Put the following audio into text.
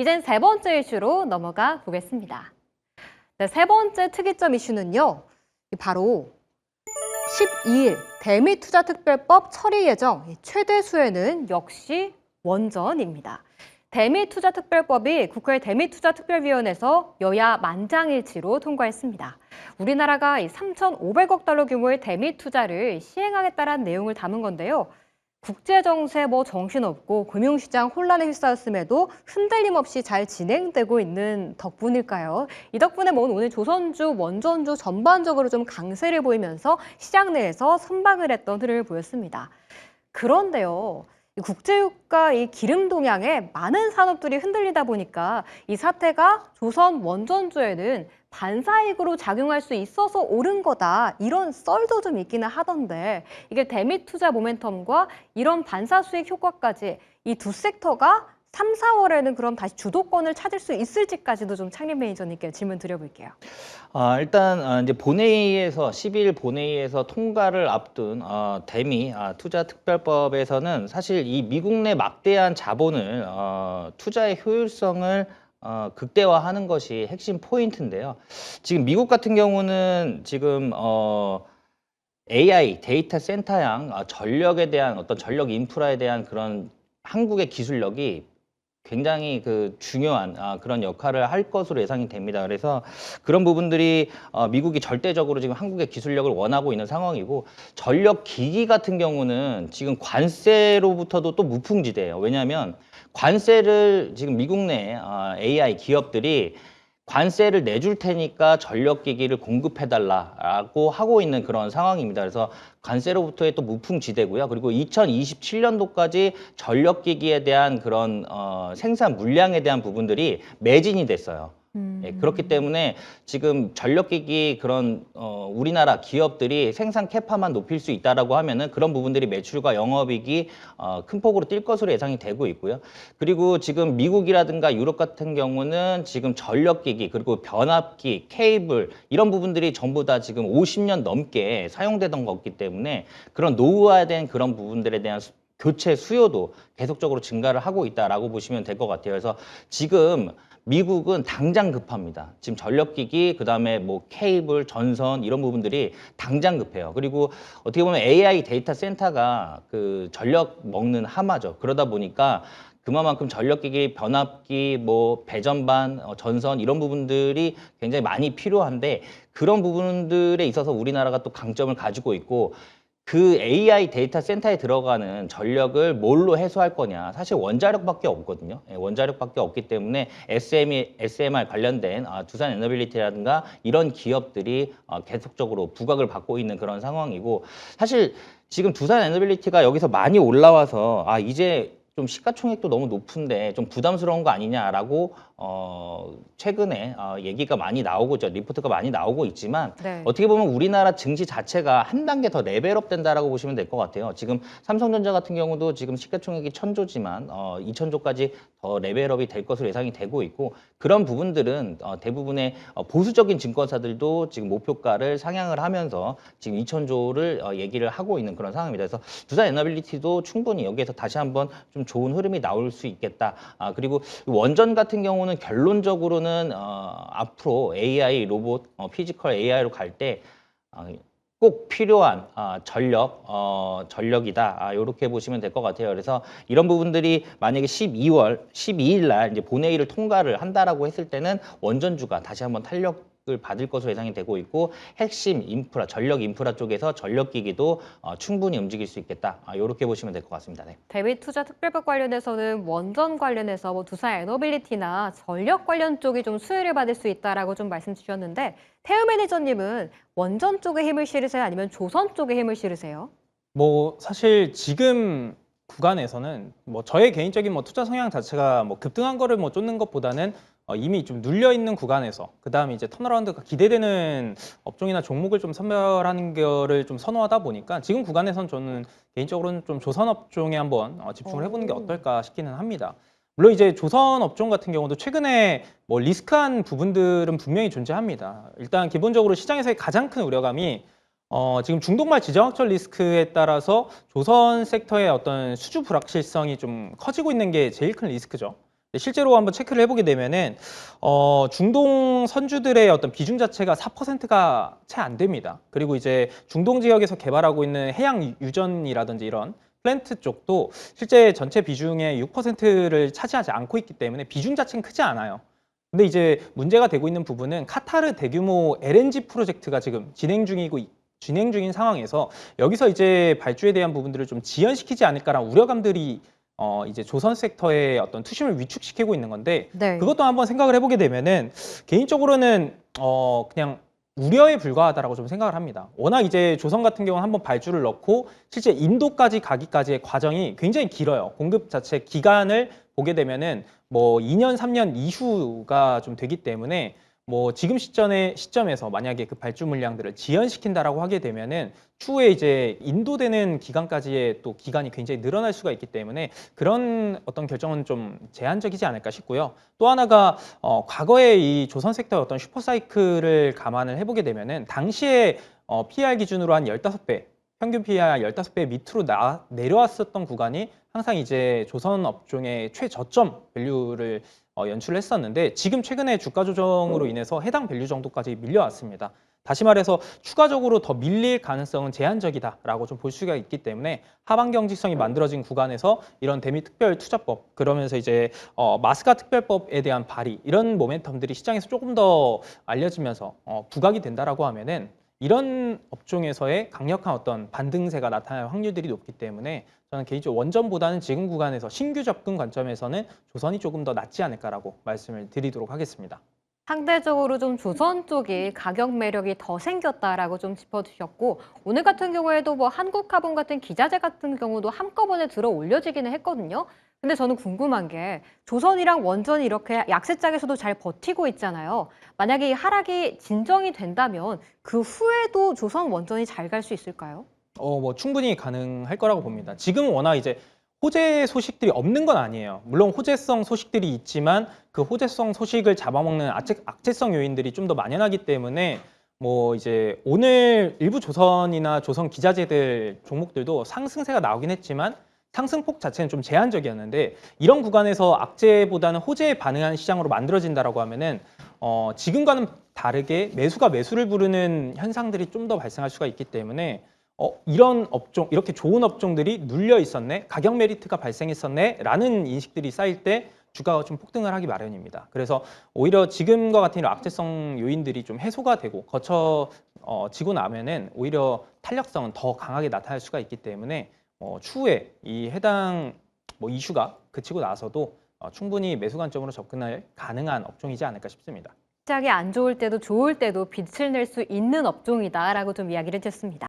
이젠 세 번째 이슈로 넘어가 보겠습니다. 네, 세 번째 특이점 이슈는요. 바로 12일 대미투자특별법 처리 예정 최대 수혜는 역시 원전입니다. 대미투자특별법이 국회 대미투자특별위원회에서 여야 만장일치로 통과했습니다. 우리나라가 3,500억 달러 규모의 대미투자를 시행하겠다는 내용을 담은 건데요. 국제정세 정신없고 금융시장 혼란에 휩싸였음에도 흔들림 없이 잘 진행되고 있는 덕분일까요? 이 덕분에 오늘 조선주, 원전주 전반적으로 좀 강세를 보이면서 시장 내에서 선방을 했던 흐름을 보였습니다. 그런데요. 이 국제유가 이 기름 동향에 많은 산업들이 흔들리다 보니까 이 사태가 조선 원전주에는 반사이익으로 작용할 수 있어서 오른 거다. 이런 썰도 좀 있기는 하던데 이게 대미 투자 모멘텀과 이런 반사 수익 효과까지 이 두 섹터가 3, 4월에는 그럼 다시 주도권을 찾을 수 있을지까지도 좀 창립 매니저님께 질문 드려볼게요. 일단 이제 본회의에서 12일 본회의에서 통과를 앞둔 대미 투자특별법에서는 사실 이 미국 내 막대한 자본을 투자의 효율성을 극대화하는 것이 핵심 포인트인데요. 지금 미국 같은 경우는 지금 AI 데이터 센터양 전력에 대한 어떤 전력 인프라에 대한 그런 한국의 기술력이 굉장히 중요한 그런 역할을 할 것으로 예상이 됩니다. 그래서 그런 부분들이 미국이 절대적으로 지금 한국의 기술력을 원하고 있는 상황이고, 전력 기기 같은 경우는 지금 관세로부터도 또 무풍지대예요. 왜냐하면 관세를 지금 미국 내 AI 기업들이 관세를 내줄 테니까 전력기기를 공급해달라고 하고 있는 그런 상황입니다. 그래서 관세로부터의 또 무풍지대고요. 그리고 2027년도까지 전력기기에 대한 그런 생산 물량에 대한 부분들이 매진이 됐어요. 예, 그렇기 때문에 지금 전력기기 그런 우리나라 기업들이 생산 캐파만 높일 수 있다라고 하면은 그런 부분들이 매출과 영업이익이 큰 폭으로 뛸 것으로 예상이 되고 있고요. 그리고 지금 미국이라든가 유럽 같은 경우는 지금 전력기기 그리고 변압기, 케이블 이런 부분들이 전부 다 지금 50년 넘게 사용되던 거기 때문에 그런 노후화된 그런 부분들에 대한 교체 수요도 계속적으로 증가를 하고 있다라고 보시면 될 것 같아요. 그래서 지금 미국은 당장 급합니다. 지금 전력기기, 그다음에 케이블, 전선 이런 부분들이 당장 급해요. 그리고 어떻게 보면 AI 데이터 센터가 그 전력 먹는 하마죠. 그러다 보니까 그만큼 전력기기, 변압기, 배전반, 전선 이런 부분들이 굉장히 많이 필요한데, 그런 부분들에 있어서 우리나라가 또 강점을 가지고 있고, 그 AI 데이터 센터에 들어가는 전력을 뭘로 해소할 거냐. 사실 원자력밖에 없거든요. 원자력밖에 없기 때문에 SMR 관련된 두산 에너빌리티라든가 이런 기업들이 계속적으로 부각을 받고 있는 그런 상황이고, 사실 지금 두산 에너빌리티가 여기서 많이 올라와서 이제 좀 시가총액도 너무 높은데 좀 부담스러운 거 아니냐라고 최근에 얘기가 많이 나오고 있죠. 리포트가 많이 나오고 있지만 네. 어떻게 보면 우리나라 증시 자체가 한 단계 더 레벨업 된다라고 보시면 될 것 같아요. 지금 삼성전자 같은 경우도 지금 시가총액이 1,000조지만 2,000조까지 더 레벨업이 될 것으로 예상이 되고 있고, 그런 부분들은 대부분의 보수적인 증권사들도 지금 목표가를 상향을 하면서 지금 2,000조를 얘기를 하고 있는 그런 상황입니다. 그래서 두산 에너빌리티도 충분히 여기에서 다시 한번 좀 좋은 흐름이 나올 수 있겠다. 그리고 원전 같은 경우는 결론적으로는 앞으로 AI, 로봇, 피지컬 AI로 갈 때 꼭 필요한 전력이다. 이렇게 보시면 될 것 같아요. 그래서 이런 부분들이 만약에 12일 날 이제 본회의를 통과를 한다라고 했을 때는 원전주가 다시 한번 탄력을 받을 것으로 예상이 되고 있고, 핵심 인프라, 전력 인프라 쪽에서 전력기기도 충분히 움직일 수 있겠다. 이렇게 보시면 될 것 같습니다. 네. 대미투자특별법 관련해서는 원전 관련해서 두산 에너빌리티나 전력 관련 쪽이 좀 수혜를 받을 수 있다라고 좀 말씀 주셨는데, 태우 매니저님은 원전 쪽에 힘을 실으세요? 아니면 조선 쪽에 힘을 실으세요? 사실 지금 구간에서는 저의 개인적인 투자 성향 자체가 급등한 거를 쫓는 것보다는 이미 좀 눌려 있는 구간에서 그다음에 이제 턴어라운드가 기대되는 업종이나 종목을 좀 선별하는 거를 좀 선호하다 보니까 지금 구간에선 저는 개인적으로는 좀 조선 업종에 한번 집중을 해보는 게 어떨까 싶기는 합니다. 물론 이제 조선 업종 같은 경우도 최근에 리스크한 부분들은 분명히 존재합니다. 일단 기본적으로 시장에서의 가장 큰 우려감이 지금 중동발 지정학적 리스크에 따라서 조선 섹터의 어떤 수주 불확실성이 좀 커지고 있는 게 제일 큰 리스크죠. 실제로 한번 체크를 해보게 되면은 중동 선주들의 어떤 비중 자체가 4%가 채 안 됩니다. 그리고 이제 중동 지역에서 개발하고 있는 해양 유전이라든지 이런 플랜트 쪽도 실제 전체 비중의 6%를 차지하지 않고 있기 때문에 비중 자체는 크지 않아요. 근데 이제 문제가 되고 있는 부분은 카타르 대규모 LNG 프로젝트가 지금 진행 중인 상황에서 여기서 이제 발주에 대한 부분들을 좀 지연시키지 않을까라는 우려감들이 이제 조선 섹터의 어떤 투심을 위축시키고 있는 건데 네. 그것도 한번 생각을 해보게 되면은 개인적으로는 그냥 우려에 불과하다라고 좀 생각을 합니다. 워낙 이제 조선 같은 경우는 한번 발주를 넣고 실제 인도까지 가기까지의 과정이 굉장히 길어요. 공급 자체 기간을 보게 되면은 뭐 2년, 3년 이후가 좀 되기 때문에 뭐 지금 시점에서 만약에 그 발주 물량들을 지연시킨다라고 하게 되면은 추후에 이제 인도되는 기간까지의 또 기간이 굉장히 늘어날 수가 있기 때문에 그런 어떤 결정은 좀 제한적이지 않을까 싶고요. 또 하나가 과거에 이 조선 섹터의 어떤 슈퍼사이클을 감안을 해보게 되면은 당시에 PER 기준으로 한 15배, 평균 PER 15배 밑으로 내려왔었던 구간이 항상 이제 조선 업종의 최저점 밸류를 연출을 했었는데 지금 최근에 주가 조정으로 인해서 해당 밸류 정도까지 밀려왔습니다. 다시 말해서 추가적으로 더 밀릴 가능성은 제한적이다라고 좀 볼 수가 있기 때문에 하방 경직성이 만들어진 구간에서 이런 대미 특별 투자법 그러면서 이제 마스카 특별법에 대한 발의 이런 모멘텀들이 시장에서 조금 더 알려지면서 부각이 된다라고 하면은 이런 업종에서의 강력한 어떤 반등세가 나타날 확률들이 높기 때문에 저는 개인적으로 원전보다는 지금 구간에서 신규 접근 관점에서는 조선이 조금 더 낫지 않을까라고 말씀을 드리도록 하겠습니다. 상대적으로 좀 조선 쪽이 가격 매력이 더 생겼다라고 좀 짚어주셨고 오늘 같은 경우에도 뭐 한국화본 같은 기자재 같은 경우도 한꺼번에 들어 올려지기는 했거든요. 근데 저는 궁금한 게 조선이랑 원전이 이렇게 약세장에서도 잘 버티고 있잖아요. 만약에 이 하락이 진정이 된다면 그 후에도 조선 원전이 잘 갈 수 있을까요? 뭐 충분히 가능할 거라고 봅니다. 지금 워낙 이제 호재 소식들이 없는 건 아니에요. 물론 호재성 소식들이 있지만 그 호재성 소식을 잡아먹는 악재성 요인들이 좀 더 만연하기 때문에 뭐 이제 오늘 일부 조선이나 조선 기자재들 종목들도 상승세가 나오긴 했지만 상승폭 자체는 좀 제한적이었는데 이런 구간에서 악재보다는 호재에 반응하는 시장으로 만들어진다라고 하면은 지금과는 다르게 매수가 매수를 부르는 현상들이 좀 더 발생할 수가 있기 때문에 이런 업종, 이렇게 좋은 업종들이 눌려 있었네, 가격 메리트가 발생했었네, 라는 인식들이 쌓일 때 주가가 좀 폭등을 하기 마련입니다. 그래서 오히려 지금과 같은 이런 악재성 요인들이 좀 해소가 되고 거쳐지고 나면은 오히려 탄력성은 더 강하게 나타날 수가 있기 때문에 추후에 이 해당 뭐 이슈가 그치고 나서도 충분히 매수 관점으로 접근할 가능한 업종이지 않을까 싶습니다. 시장이 안 좋을 때도 좋을 때도 빛을 낼 수 있는 업종이다라고 좀 이야기를 해주셨습니다.